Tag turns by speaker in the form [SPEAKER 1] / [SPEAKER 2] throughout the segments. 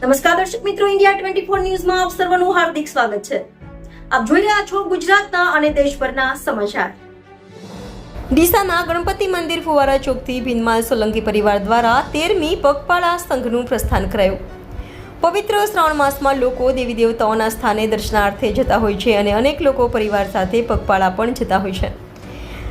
[SPEAKER 1] નમસ્કાર દર્શક મિત્રો, ઇન્ડિયા 24 ન્યૂઝમાં આપ સર્વનું હાર્દિક સ્વાગત છે. આપ જોઈ રહ્યા છો ગુજરાતના અને દેશભરના સમાચાર. ડીસાના ગણપતિ મંદિર ફુવારા ચોકથી ભીનમાલ સોલંકી પરિવાર દ્વારા 13મી પગપાળા સંઘનું પ્રસ્થાન કરાયું. પવિત્ર શ્રાવણ માસમાં લોકો દેવી દેવતાઓના સ્થાને દર્શનાર્થે જતા હોય છે અને અનેક લોકો પરિવાર સાથે પગપાળા પણ જતા હોય છે.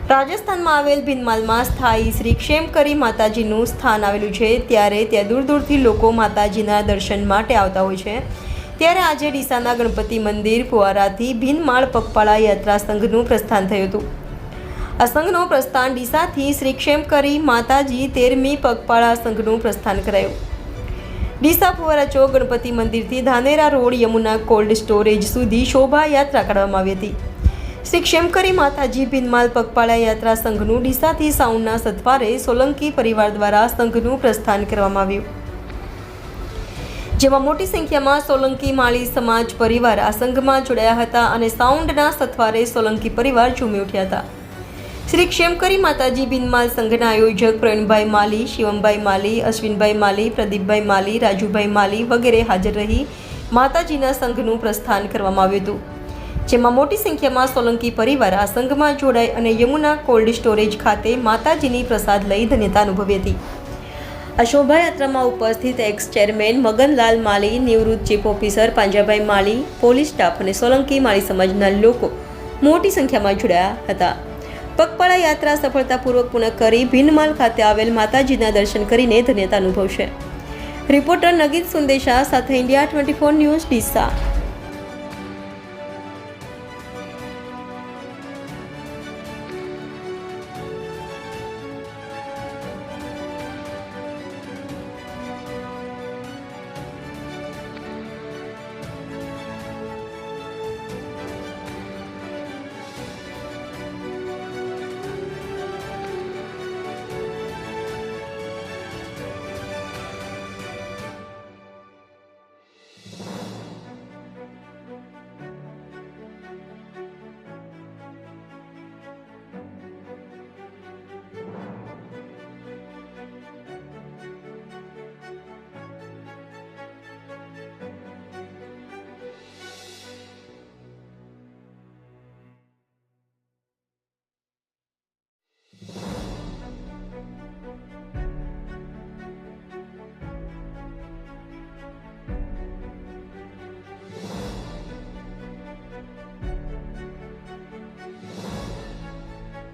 [SPEAKER 1] રાજસ્થાનમાં આવેલ ભીનમાલમાં સ્થાયી શ્રી ક્ષેમકરી માતાજીનું સ્થાન આવેલું છે, ત્યારે ત્યાં દૂર દૂરથી લોકો માતાજીના દર્શન માટે આવતા હોય છે. ત્યારે આજે ડીસાના ગણપતિ મંદિર ફુવારાથી ભીનમાળ પગપાળા યાત્રા સંઘનું પ્રસ્થાન થયું હતું. આ સંઘનું પ્રસ્થાન ડીસાથી શ્રી ક્ષેમકરી માતાજી 13મી પગપાળા સંઘનું પ્રસ્થાન કરાયું. ડીસા ફુવારા ચોક ગણપતિ મંદિરથી Dhanera road Yamuna cold storage સુધી શોભાયાત્રા કાઢવામાં આવી હતી. શ્રી ક્ષેમકરી માતાજી ભીનમાલ પગપાળા યાત્રા સંઘનું ડીસાથી સાઉન્ડના સથવારે સોલંકી પરિવાર દ્વારા સંઘનું પ્રસ્થાન કરવામાં આવ્યું, જેમાં મોટી સંખ્યામાં સોલંકી માળી સમાજ પરિવાર આ સંઘમાં જોડાયા હતા અને સાઉન્ડના સથવારે સોલંકી પરિવાર ઝૂમી ઉઠ્યા હતા. શ્રી ક્ષેમકરી માતાજી ભીનમાલ સંઘના આયોજક પ્રવીણભાઈ માલી, શિવમભાઈ માલી, અશ્વિનભાઈ માલી, પ્રદીપભાઈ માલી, રાજુભાઈ માલી વગેરે હાજર રહી માતાજીના સંઘનું પ્રસ્થાન કરવામાં આવ્યું હતું, જેમાં મોટી સંખ્યામાં સોલંકી પરિવાર આ સંઘમાં જોડાઈ અને યમુના કોલ્ડ સ્ટોરેજ ખાતે માતાજીની પ્રસાદ લઈ ધન્યતા અનુભવી હતી. આ શોભાયાત્રામાં ઉપસ્થિત એક્સ ચેરમેન મગનલાલ માલી, નિવૃત્ત ચીફ ઓફિસર પાંજાભાઈ માલી, પોલીસ સ્ટાફ અને સોલંકી માળી સમાજના લોકો મોટી સંખ્યામાં જોડાયા હતા. પગપાળા યાત્રા સફળતાપૂર્વક પૂર્ણ કરી ભીનમાલ ખાતે આવેલ માતાજીના દર્શન કરીને ધન્યતા અનુભવશે. રિપોર્ટર નગીત સુંદેશા સાથે ઇન્ડિયા 24 ન્યૂઝ ડીસા.